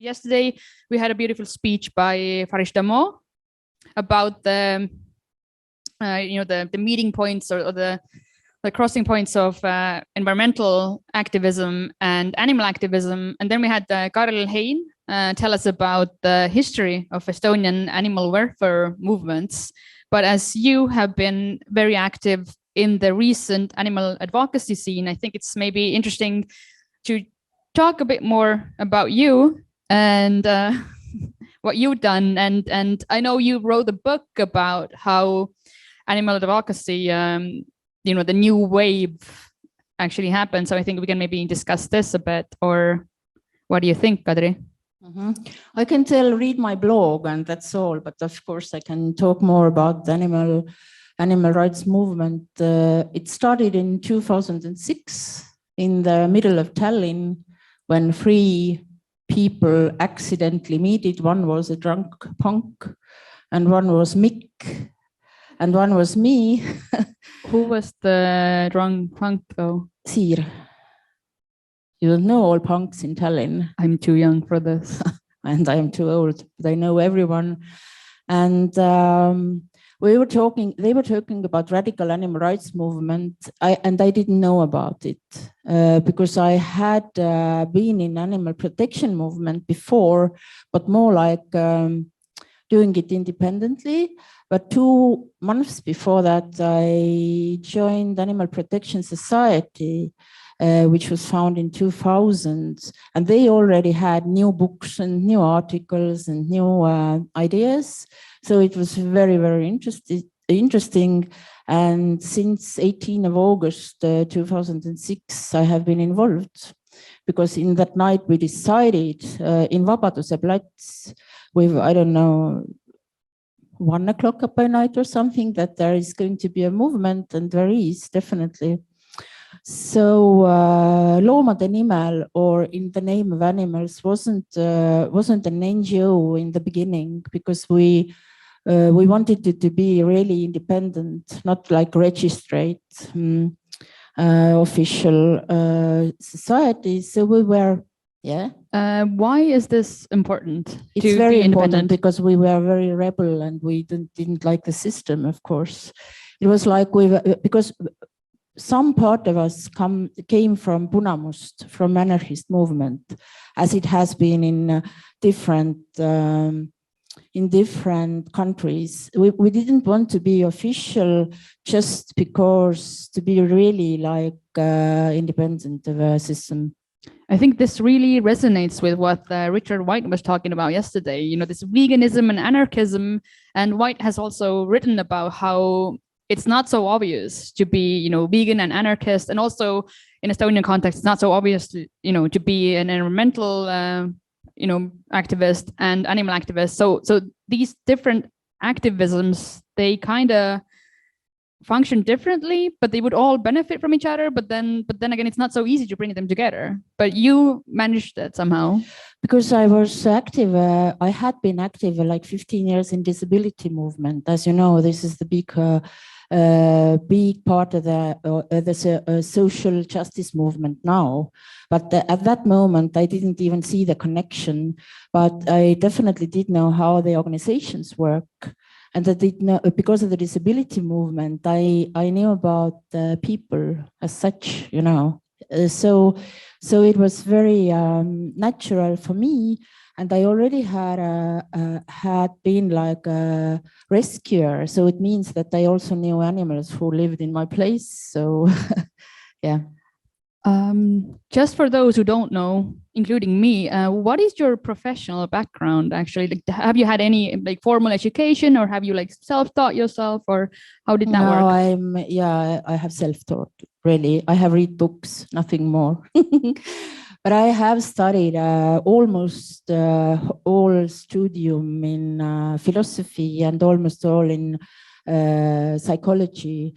Yesterday, we had a beautiful speech by Faris Damo about the meeting points or the crossing points of environmental activism and animal activism. And then we had Karl Hein tell us about the history of Estonian animal welfare movements. But as you have been very active in the recent animal advocacy scene, I think it's maybe interesting to talk a bit more about you and what you've done. And I know you wrote a book about how animal advocacy, the new wave actually happened. So I think we can maybe discuss this a bit, or what do you think, Kadri? I can read my blog and that's all, but of course I can talk more about the animal rights movement. It started in 2006 in the middle of Tallinn when 3 people accidentally met. One was a drunk punk and one was Mick and one was me. Who was the drunk punk though? Saara. You don't know all punks in Tallinn. I'm too young for this. And I'm too old, but I know everyone. And they were talking about radical animal rights movement. I didn't know about it because I had been in animal protection movement before, but more like doing it independently. But 2 months before that, I joined Animal Protection Society, which was founded in 2000. And they already had new books and new articles and new ideas. So it was very, very interesting. And since 18th of August 2006, I have been involved. Because in that night we decided in Vabaduse Plats with, I don't know, 1 o'clock by night or something, that there is going to be a movement, and there is definitely. So Loomade Nimel, or In the Name of Animals, wasn't an NGO in the beginning, because we wanted it to be really independent, not like registered official society. So we were, yeah. Why is this important? It's very important because we were very rebel and we didn't like the system, of course. It was like because some part of us came from Punamust, from anarchist movement, as it has been in different countries. We didn't want to be official just because to be really like independent of a system. I think this really resonates with what Richard White was talking about yesterday, this veganism and anarchism. And White has also written about how it's not so obvious to be, vegan and anarchist. And also in Estonian context, it's not so obvious to be an environmental, activist and animal activist. So these different activisms, they kind of function differently, but they would all benefit from each other. But then again, it's not so easy to bring them together. But you managed that somehow. Because I was active, I had been active like 15 years in disability movement. As you know, this is the big part of the social justice movement now. But at that moment, I didn't even see the connection. But I definitely did know how the organizations work. And I did know, because of the disability movement, I knew about the people as such, So it was very natural for me. And I already had been like a rescuer. So it means that I also knew animals who lived in my place. So, yeah. Just for those who don't know, including me, what is your professional background actually? Like, have you had any formal education, or have you self-taught yourself, or how did that work? I have self-taught, really. I have read books, nothing more. But I have studied almost all studium in philosophy and almost all in psychology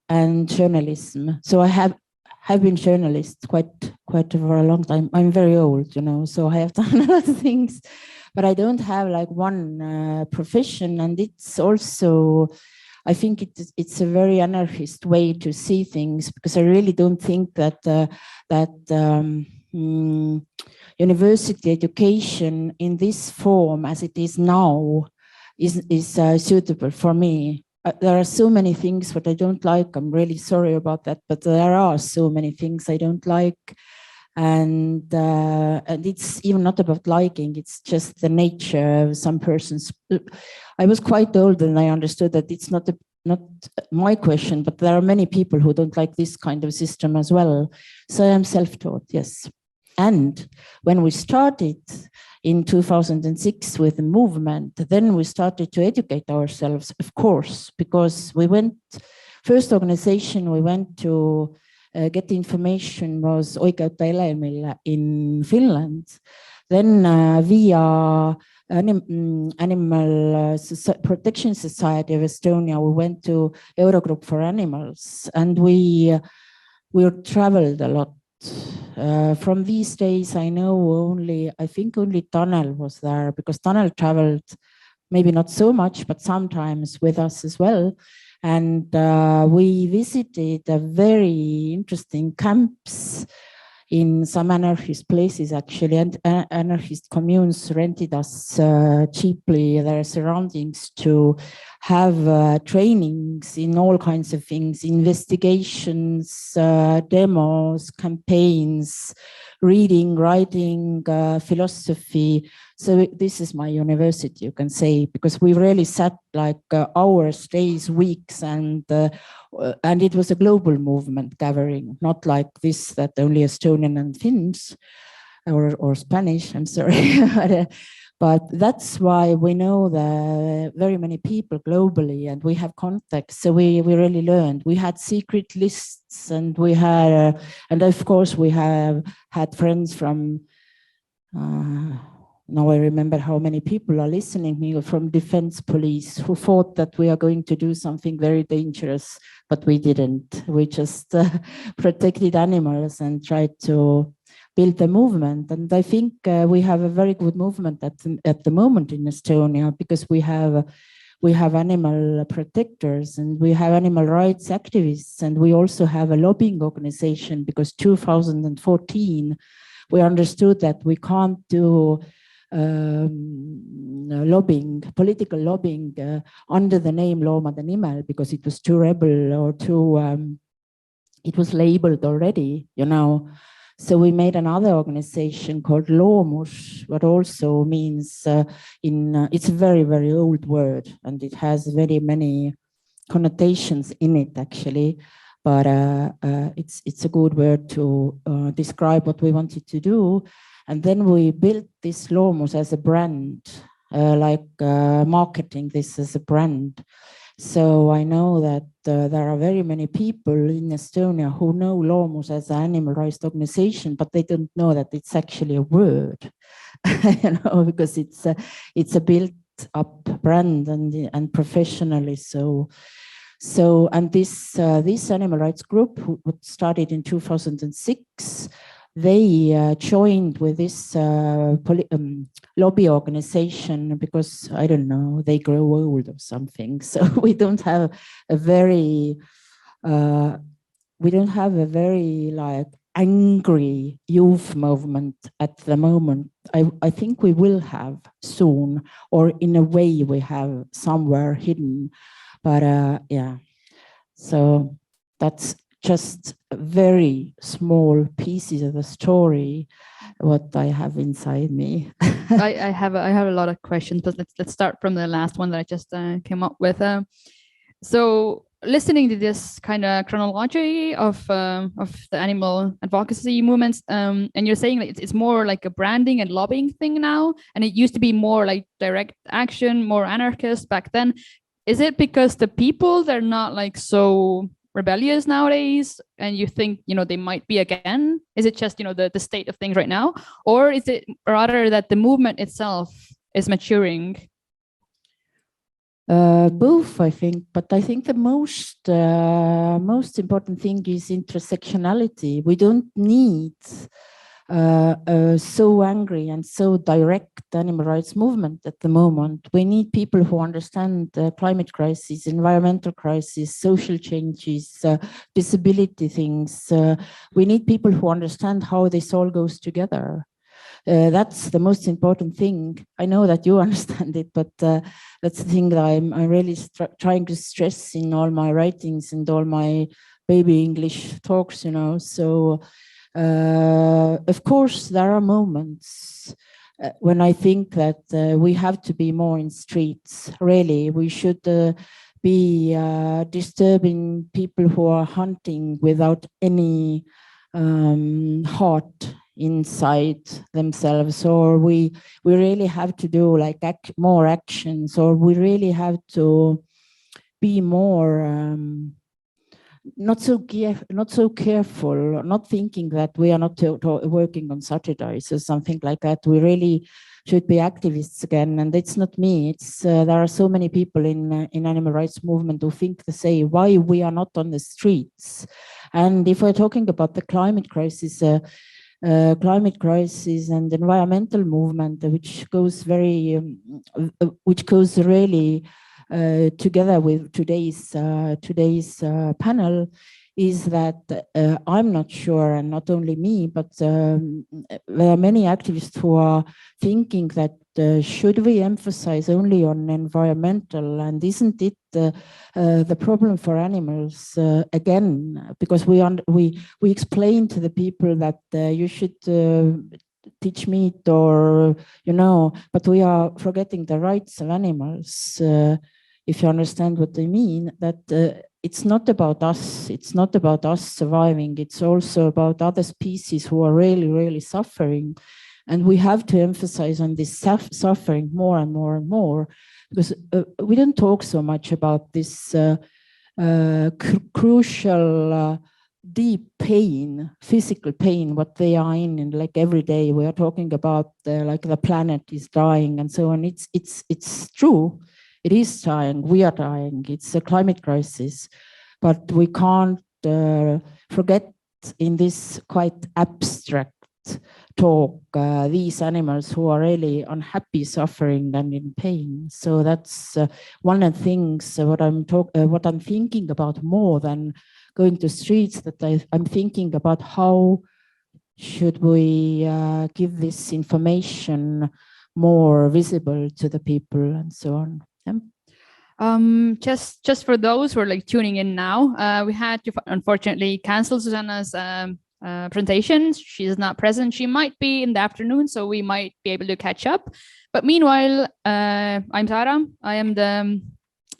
and journalism. So I have been journalist quite for a long time. I'm very old, so I have done a lot of things, but I don't have one profession. And it's also, I think it's a very anarchist way to see things, because I really don't think that university education in this form as it is now is suitable for me. There are so many things what I don't like. I'm really sorry about that, but there are so many things I don't like. And it's even not about liking, it's just the nature of some persons. I was quite old and I understood that it's not my question, but there are many people who don't like this kind of system as well. So I'm self-taught, yes. And when we started in 2006 with the movement, then we started to educate ourselves, of course, because we went, first organization we went to get information was Oikeutta eläimille in Finland. Then via Animal Protection Society of Estonia, we went to Eurogroup for Animals, and we traveled a lot. From these days, I know I think only Tanel was there, because Tanel traveled maybe not so much, but sometimes with us as well. And we visited a very interesting camps in some anarchist places, actually, and anarchist communes rented us cheaply their surroundings to have trainings in all kinds of things, investigations, demos, campaigns, reading, writing, philosophy. So this is my university, you can say, because we really sat like hours, days, weeks, and it was a global movement gathering, not like this that only Estonian and Finns or Spanish, I'm sorry. But that's why we know the very many people globally, and we have contacts. So we really learned. We had secret lists, and we had, and of course we have had friends from. Now I remember how many people are listening me from defense police who thought that we are going to do something very dangerous, but we didn't. We just protected animals and tried to build the movement. And I think we have a very good movement at the moment in Estonia, because we have animal protectors and we have animal rights activists, and we also have a lobbying organization, because 2014 we understood that we can't do lobbying, political lobbying under the name Loomade Nimel, because it was too rebel or too, it was labeled already, you know. So we made another organization called Loomus, what also means it's a very, very old word, and it has very many connotations in it, actually. But it's a good word to describe what we wanted to do. And then we built this Loomus as a brand, marketing this as a brand. So I know that there are very many people in Estonia who know Loomus as an animal rights organization, but they don't know that it's actually a word, you know, because it's a built-up brand and professionally so. So, and this animal rights group, who started in 2006, they joined with this lobby organization because, I don't know, they grow old or something. So we don't have a very like angry youth movement at the moment. I think we will have soon, or in a way we have somewhere hidden. But yeah, so that's just very small pieces of the story, what I have inside me. I have a lot of questions, but let's start from the last one that I just came up with. So listening to this kind of chronology of the animal advocacy movements, and you're saying that it's more like a branding and lobbying thing now, and it used to be more like direct action, more anarchist back then. Is it because the people, they're not like so rebellious nowadays, and you think, you know, they might be again? Is it just, you know, the state of things right now, or is it rather that the movement itself is maturing? Both, I think, but I think the most important thing is intersectionality. We don't need so angry and so direct animal rights movement at the moment. We need people who understand the climate crisis, environmental crisis, social changes, disability things. We need people who understand how this all goes together. That's the most important thing. I know that you understand it, but that's the thing that I'm really trying to stress in all my writings and all my baby English talks, you know. So of course, there are moments when I think that we have to be more in streets. Really, we should be disturbing people who are hunting without any heart inside themselves, or we really have to do like more actions, or we really have to be more not so careful, not thinking that we are not working on Saturdays or something like that. We really should be activists again, and it's not me. It's there are so many people in animal rights movement who think the same. Why we are not on the streets? And if we're talking about the climate crisis and environmental movement, which goes really together with today's panel, is that I'm not sure, and not only me, but there are many activists who are thinking that should we emphasize only on environmental, and isn't it the problem for animals again? Because we explain to the people that you should teach meat, or you know, but we are forgetting the rights of animals. If you understand what I mean, that it's not about us. It's not about us surviving. It's also about other species who are really, really suffering. And we have to emphasize on this suffering more and more and more, because we don't talk so much about this crucial deep pain, physical pain, what they are in like every day. We are talking about like the planet is dying and so on. It's true. It is dying. We are dying. It's a climate crisis, but we can't forget in this quite abstract talk these animals who are really unhappy, suffering, and in pain. So that's one of the things what I'm thinking about more than going to streets. That I'm thinking about how should we give this information more visible to the people and so on. Yeah. Just for those who are like tuning in now, we had to unfortunately cancel Susanna's presentation. She's not present. She might be in the afternoon, so we might be able to catch up. But meanwhile, I'm Saara. I am the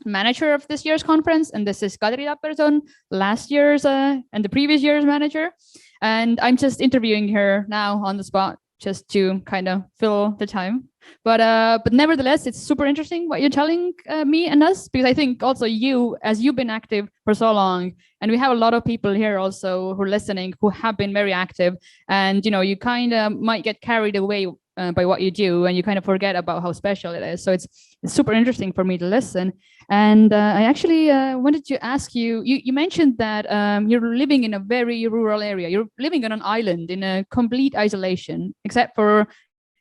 manager of this year's conference, and this is Kadri Taperson, last year's and the previous year's manager. And I'm just interviewing her now on the spot, just to kind of fill the time. But nevertheless, it's super interesting what you're telling me and us, because I think also you, as you've been active for so long, and we have a lot of people here also who are listening who have been very active, and you know, you kind of might get carried away by what you do, and you kind of forget about how special it is. So it's super interesting for me to listen. And I actually wanted to ask you, you mentioned that you're living in a very rural area. You're living on an island in a complete isolation, except for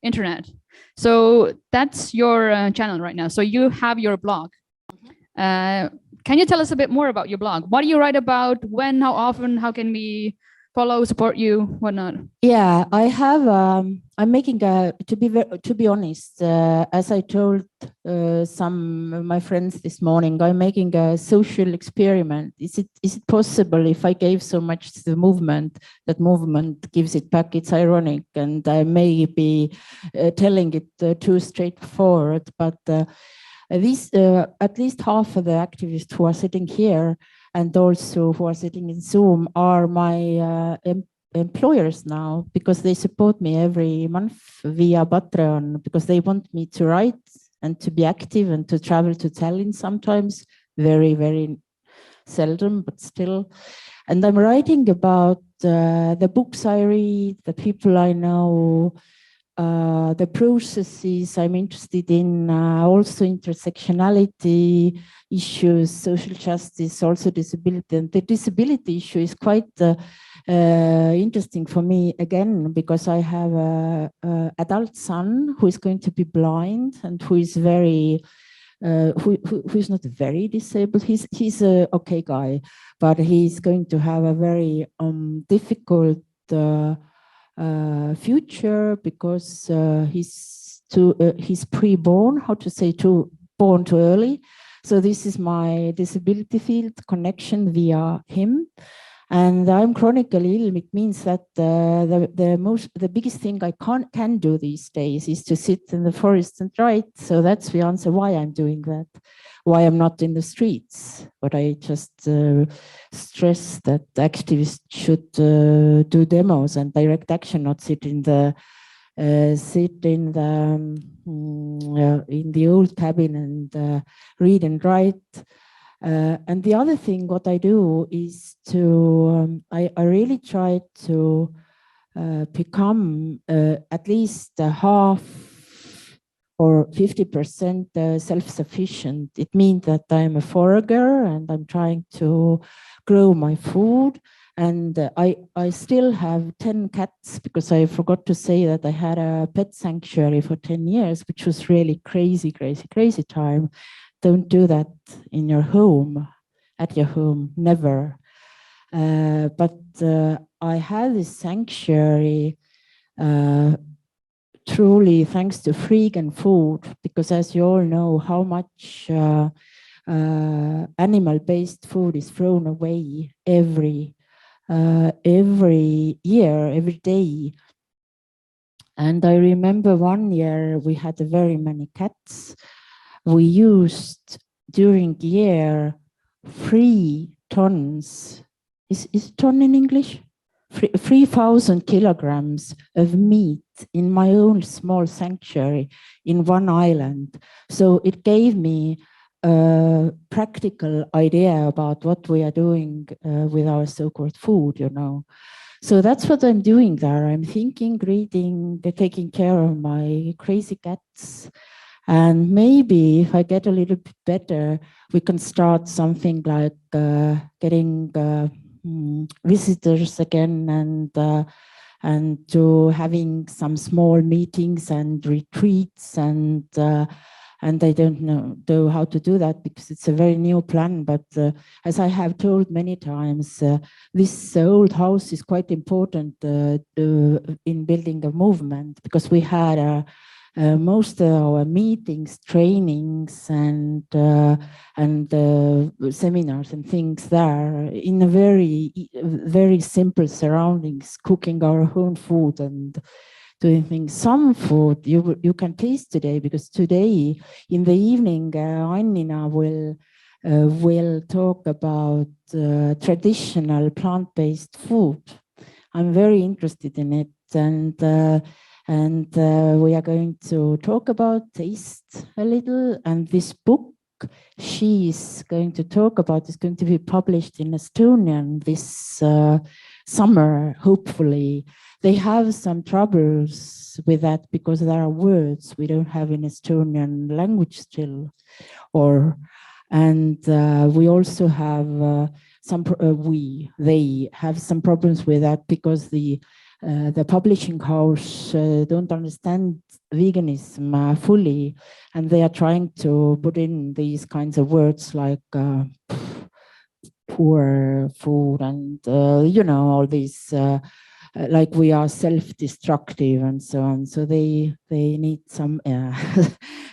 internet. So that's your channel right now. So you have your blog. Can you tell us a bit more about your blog? What do you write about? When? How often? How can we follow, support you, whatnot? Yeah, I have. I'm making to be honest, as I told some of my friends this morning, I'm making a social experiment. Is it possible if I gave so much to the movement, that movement gives it back? It's ironic, and I may be telling it too straightforward, but these at least half of the activists who are sitting here and also who are sitting in Zoom are my employers now, because they support me every month via Patreon, because they want me to write and to be active and to travel to Tallinn sometimes, very, very seldom, but still. And I'm writing about the books I read, the people I know, the processes I'm interested in, also intersectionality issues, social justice, also disability. And the disability issue is quite interesting for me again, because I have a adult son who is going to be blind and who is very who's not very disabled. He's a okay guy, but he's going to have a very difficult future because he's pre-born. How to say born too early? So this is my disability field connection via him. And I'm chronically ill. It means that the biggest thing I can do these days is to sit in the forest and write. So that's the answer why I'm doing that, why I'm not in the streets. But I just stress that activists should do demos and direct action, not sit in the old cabin and read and write. And the other thing, what I do is to, I really try to become at least half or 50% self-sufficient. It means that I'm a forager and I'm trying to grow my food. And I still have 10 cats because I forgot to say that I had a pet sanctuary for 10 years, which was really crazy time. Don't do that in your home, at your home, never. But I had this sanctuary truly thanks to vegan food, because as you all know, how much animal-based food is thrown away every year, every day. And I remember one year we had very many cats. We used during the year 3 tons, is ton in English? 3,000 kilograms of meat in my own small sanctuary in one island. So it gave me a practical idea about what we are doing with our so-called food, you know. So that's what I'm doing there. I'm thinking, reading, taking care of my crazy cats. And maybe if I get a little bit better, we can start something like getting visitors again and to having some small meetings and retreats and I don't know how to do that because it's a very new plan. But as I have told many times, this old house is quite important in building a movement, because we had most of our meetings, trainings, and seminars and things there in a very simple surroundings, cooking our own food and doing things. Some food you can taste today, because today in the evening Annina will talk about traditional plant-based food. I'm very interested in it, and we are going to talk about taste a little. And this book she's going to talk about is going to be published in Estonian this summer, hopefully. They have some troubles with that because there are words we don't have in Estonian language still. And we also have they have some problems with that because the publishing house don't understand veganism fully, and they are trying to put in these kinds of words like poor food and you know, all these like we are self-destructive and so on. So they need some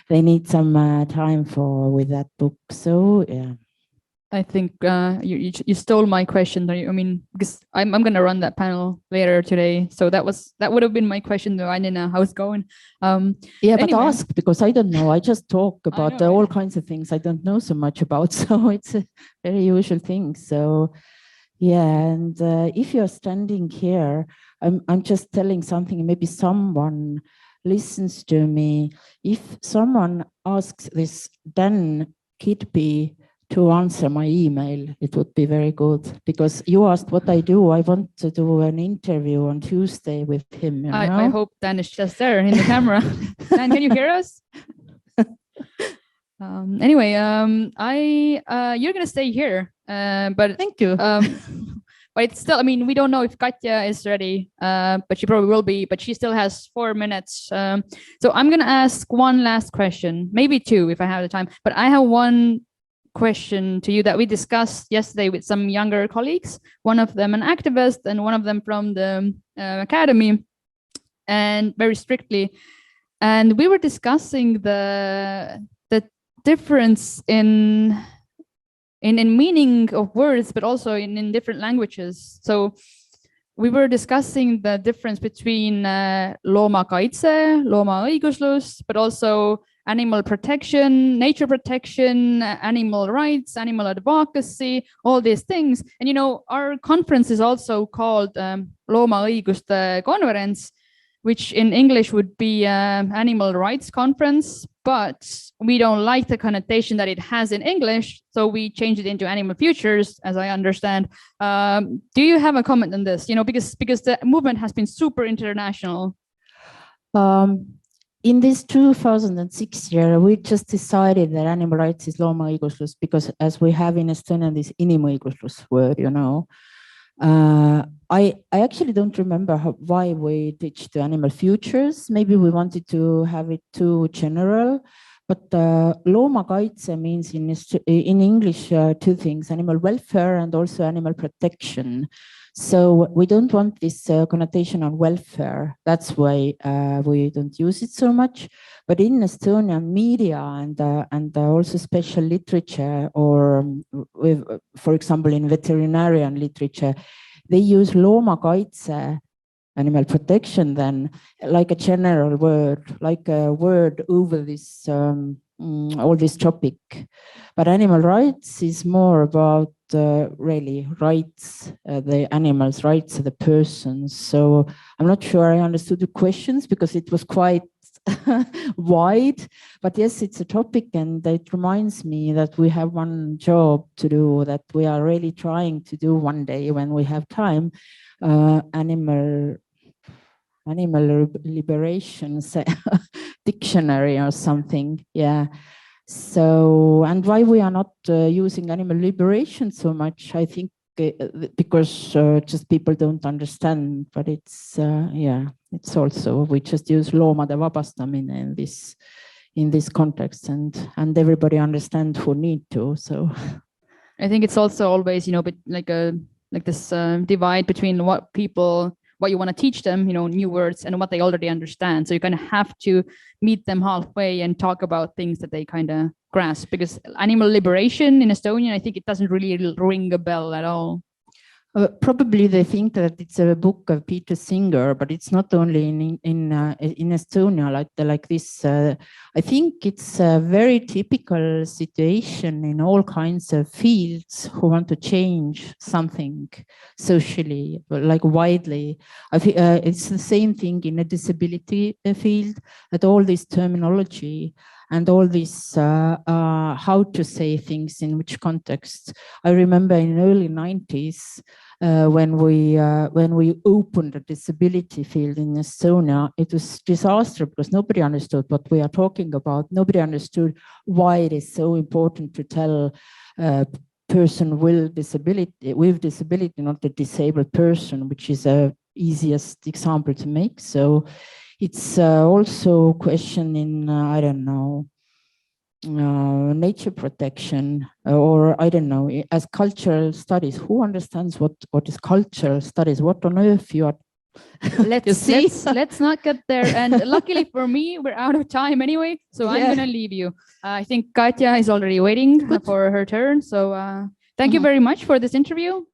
they need some time with that book. So yeah. I think you stole my question. I mean, because I'm going to run that panel later today. So that would have been my question to Annina. How's it going? Yeah, anyway. But ask, because I don't know. I just talk about all kinds of things I don't know so much about. So it's a very usual thing. So yeah, and if you're standing here, I'm just telling something. Maybe someone listens to me. If someone asks this Dan Kidby to answer my email, it would be very good, because you asked what I do. I want to do an interview on Tuesday with him. You know? I hope Dan is just there in the camera. Dan, can you hear us? Anyway, you're gonna stay here, but thank you. But it's still, I mean, we don't know if Katja is ready, but she probably will be, but she still has 4 minutes. So I'm going to ask one last question, maybe two if I have the time, but I have one question to you that we discussed yesterday with some younger colleagues, one of them an activist and one of them from the academy, and very strictly. And we were discussing the difference in meaning of words, but also in different languages. So we were discussing the difference between loomakaitse, loomaõiguslus, but also animal protection, nature protection, animal rights, animal advocacy, all these things. And, you know, our conference is also called loomaõiguste konverents, which in English would be Animal Rights Conference, but we don't like the connotation that it has in English, so we changed it into Animal Futures, as I understand. Do you have a comment on this? You know, because the movement has been super international. In this 2006 year, we just decided that animal rights is loomaõiguslus because, as we have in Estonian, this inimõiguslus word, you know. I actually don't remember why we ditched the animal futures. Maybe we wanted to have it too general, but loomakaitse means in English two things: animal welfare and also animal protection. So we don't want this connotation on welfare. That's why we don't use it so much. But in Estonian media and also special literature, or for example, in veterinarian literature, they use loomakaitse, animal protection, then like a general word, like a word over this all this topic. But animal rights is more about really rights, the animals' rights of the persons. So I'm not sure I understood the questions because it was quite wide, but yes, it's a topic, and it reminds me that we have one job to do that we are really trying to do one day when we have time, animal liberation dictionary or something. Yeah. So, and why we are not using animal liberation so much, I think because just people don't understand, but it's yeah, it's also, we just use loomade vabastamine in this context, and everybody understand who need to. So I think it's also always, you know, but like this divide between what you want to teach them, you know, new words, and what they already understand. So you kind of have to meet them halfway and talk about things that they kind of grasp, because animal liberation in Estonian, I think it doesn't really ring a bell at all. Probably they think that it's a book of Peter Singer, but it's not only in Estonia like this. I think it's a very typical situation in all kinds of fields who want to change something socially, like widely. I think it's the same thing in a disability field, that all this terminology and all this how to say things in which context. I remember in early 90s when we opened the disability field in Estonia, it was disaster because nobody understood what we are talking about. Nobody understood why it is so important to tell person with disability, not the disabled person, which is the easiest example to make. So it's also a question in, I don't know, nature protection, or I don't know, as cultural studies. Who understands what is cultural studies? What on earth you are? Let's not get there. And luckily for me, we're out of time anyway, so yeah. I'm gonna leave you. I think Katja is already waiting for her turn. So thank you very much for this interview.